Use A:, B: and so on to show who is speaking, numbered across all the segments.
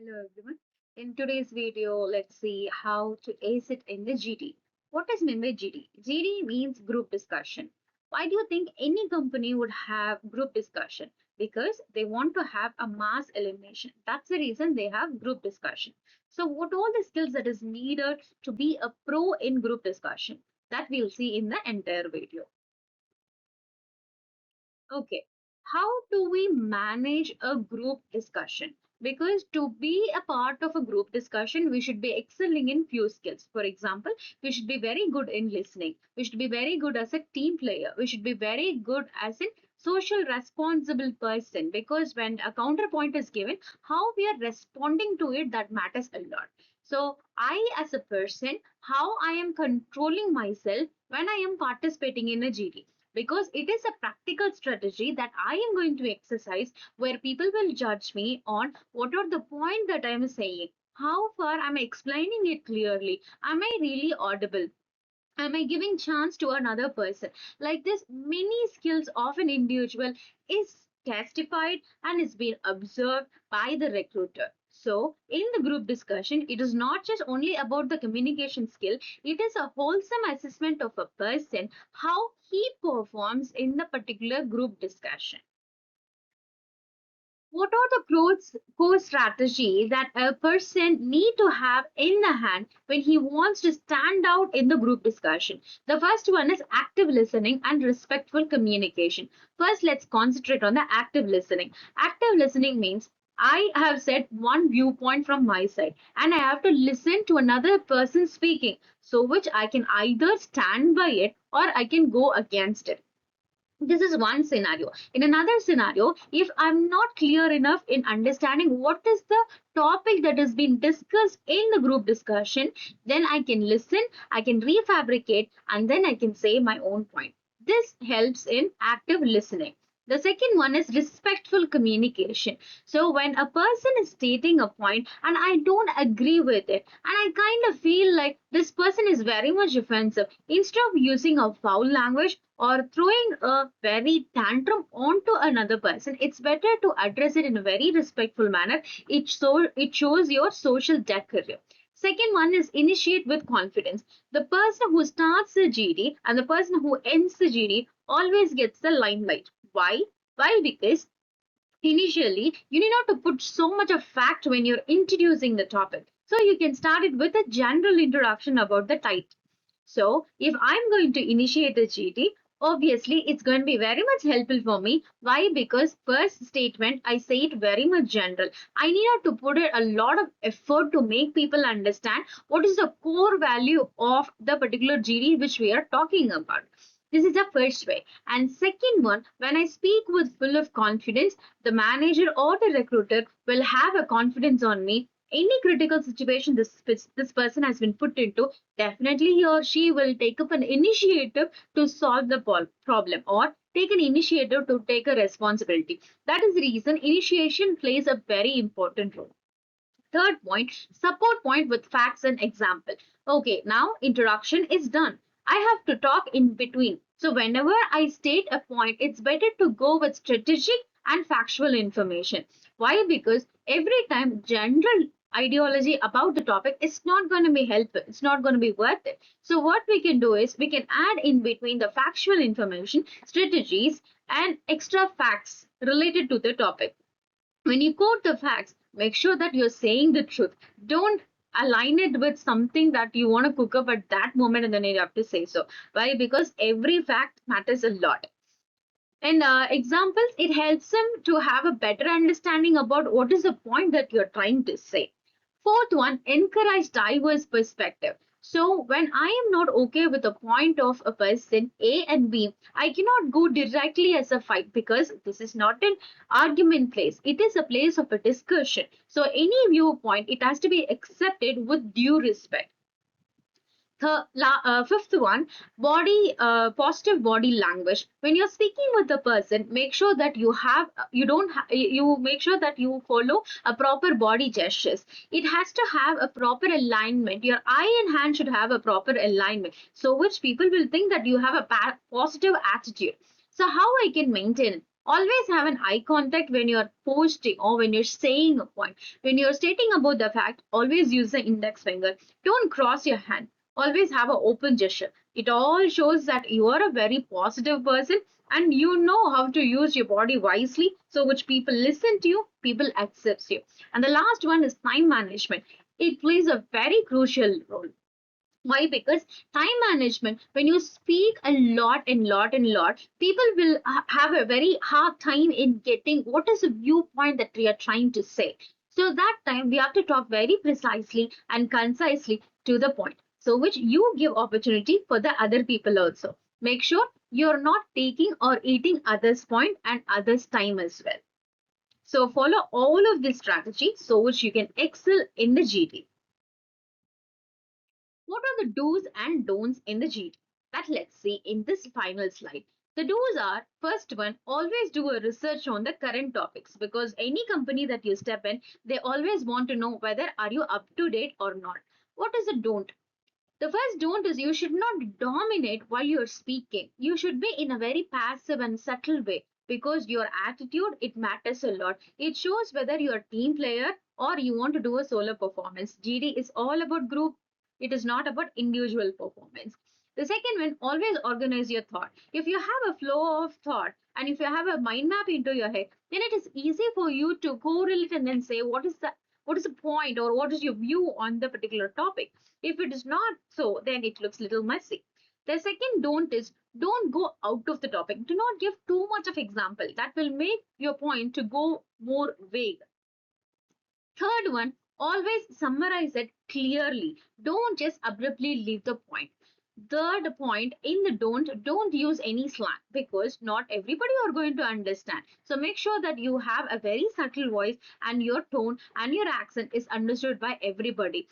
A: Hello everyone. In today's video, let's see how to ace it in the GD. What is meant by GD? GD means group discussion. Why do you think any company would have group discussion? Because they want to have a mass elimination. That's the reason they have group discussion. So what all the skills that is needed to be a pro in group discussion? That we'll see in the entire video. Okay, how do we manage a group discussion? Because to be a part of a group discussion, we should be excelling in few skills. For example, we should be very good in listening. We should be very good as a team player. We should be very good as a social responsible person because when a counterpoint is given, how we are responding to it that matters a lot. So I as a person, how I am controlling myself when I am participating in a GD because it is a practical strategy that I am going to exercise where people will judge me on what are the point that I am saying, how far am I explaining it clearly, am I really audible, am I giving chance to another person. Like this many skills of an individual is testified and is being observed by the recruiter. So in the group discussion, it is not just only about the communication skill, it is a wholesome assessment of a person how he performs in the particular group discussion. What are the core strategy that a person need to have in the hand when he wants to stand out in the group discussion? The first one is active listening and respectful communication. First, let's concentrate on the active listening. Active listening means I have said one viewpoint from my side and I have to listen to another person speaking, so which I can either stand by it or I can go against it. This is one scenario. In another scenario, if I'm not clear enough in understanding what is the topic that has been discussed in the group discussion, then I can listen, I can refabricate, and then I can say my own point. This helps in active listening. The second one is respectful communication. So when a person is stating a point and I don't agree with it, and I kind of feel like this person is very much offensive, instead of using a foul language or throwing a very tantrum onto another person, it's better to address it in a very respectful manner. It shows your social decorum. Second one is initiate with confidence. The person who starts the GD and the person who ends the GD always gets the limelight. Why? Why? Because initially you need not to put so much of fact when you're introducing the topic. So you can start it with a general introduction about the title. So if I'm going to initiate a GT, obviously it's going to be very much helpful for me. Why? Because first statement, I say it very much general. I need not to put in a lot of effort to make people understand what is the core value of the particular GD which we are talking about. This is the first way. And second one, when I speak with full of confidence, the manager or the recruiter will have a confidence on me. Any critical situation this person has been put into, definitely he or she will take up an initiative to solve the problem or take an initiative to take a responsibility. That is the reason initiation plays a very important role. Third point, support point with facts and example. Okay, now introduction is done. I have to talk in between. So whenever I state a point, it's better to go with strategic and factual information. Why? Because every time general ideology about the topic is not going to be helpful. It's not going to be worth it. So what we can do is we can add in between the factual information, strategies, and extra facts related to the topic. When you quote the facts, make sure that you're saying the truth. Don't align it with something that you want to cook up at that moment and then you have to say so. Why? Because every fact matters a lot. And examples, it helps them to have a better understanding about what is the point that you're trying to say. Fourth one, encourage diverse perspective. So when I am not okay with the point of a person A and B, I cannot go directly as a fight because this is not an argument place. It is a place of a discussion. So any viewpoint, it has to be accepted with due respect. Fifth one, positive body language. When you're speaking with the person, make sure that you don't you make sure that you follow a proper body gestures. It has to have a proper alignment. Your eye and hand should have a proper alignment, so which people will think that you have a positive attitude. So how I can maintain it? Always have an eye contact when you're posting or when you're saying a point. When you're stating about the fact, always use the index finger. Don't cross your hand. Always have an open gesture. It all shows that you are a very positive person and you know how to use your body wisely, so which people listen to you, people accepts you. And the last one is time management. It plays a very crucial role. Why? Because time management, when you speak a lot and lot, people will have a very hard time in getting what is the viewpoint that we are trying to say. So that time we have to talk very precisely and concisely to the point. So which you give opportunity for the other people also. Make sure you're not taking or eating others' point and others' time as well. So follow all of this strategy so which you can excel in the GD. What are the do's and don'ts in the GD? That let's see in this final slide. The do's are, first one, always do a research on the current topics, because any company that you step in, they always want to know whether are you up to date or not. What is the don't? The first don't is you should not dominate while you're speaking. You should be in a very passive and subtle way, because your attitude, it matters a lot. It shows whether you're a team player or you want to do a solo performance. GD is all about group. It is not about individual performance. The second one, always organize your thought. If you have a flow of thought and if you have a mind map into your head, then it is easy for you to correlate and then say what is the point or what is your view on the particular topic. If it is not so, then it looks little messy. The second don't is, don't go out of the topic. Do not give too much of example. That will make your point to go more vague. Third one, always summarize it clearly. Don't just abruptly leave the point. Third point in the don't use any slang, because not everybody are going to understand. So make sure that you have a very subtle voice and your tone and your accent is understood by everybody.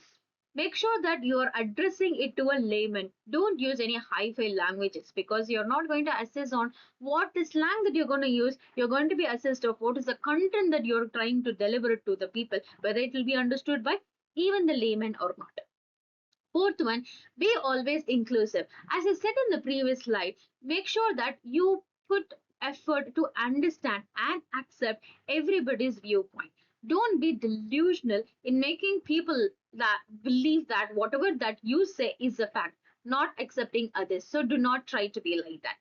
A: Make sure that you are addressing it to a layman. Don't use any high-fi languages, because you're not going to assess on what the slang that you're going to use. You're going to be assessed of what is the content that you're trying to deliver it to the people, whether it will be understood by even the layman or not. Fourth one, be always inclusive. As I said in the previous slide, make sure that you put effort to understand and accept everybody's viewpoint. Don't be delusional in making people that believe that whatever that you say is a fact, not accepting others. So do not try to be like that.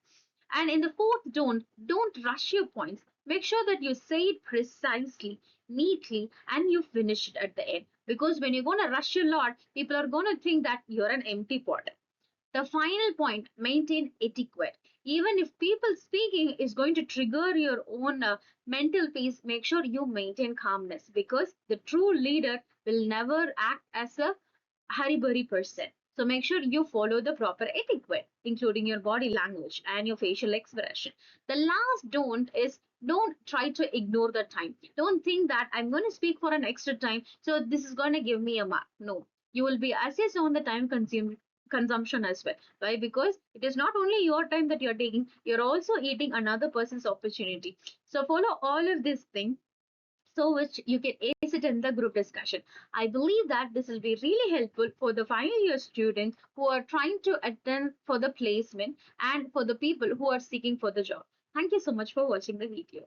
A: And in the fourth don't rush your points. Make sure that you say it precisely, neatly, and you finish it at the end. Because when you're going to rush a lot, people are going to think that you're an empty pot. The final point, maintain etiquette. Even if people speaking is going to trigger your own mental peace, make sure you maintain calmness, because the true leader will never act as a hurry person. So make sure you follow the proper etiquette, including your body language and your facial expression. The last don't is, don't try to ignore the time. Don't think that I'm going to speak for an extra time, so this is going to give me a mark. No, you will be assessed on the time consumed consumption as well. Why? Because it is not only your time that you're taking, you're also eating another person's opportunity. So follow all of this thing, so which you can ace it in the group discussion. I believe that this will be really helpful for the final year students who are trying to attend for the placement and for the people who are seeking for the job. Thank you so much for watching the video.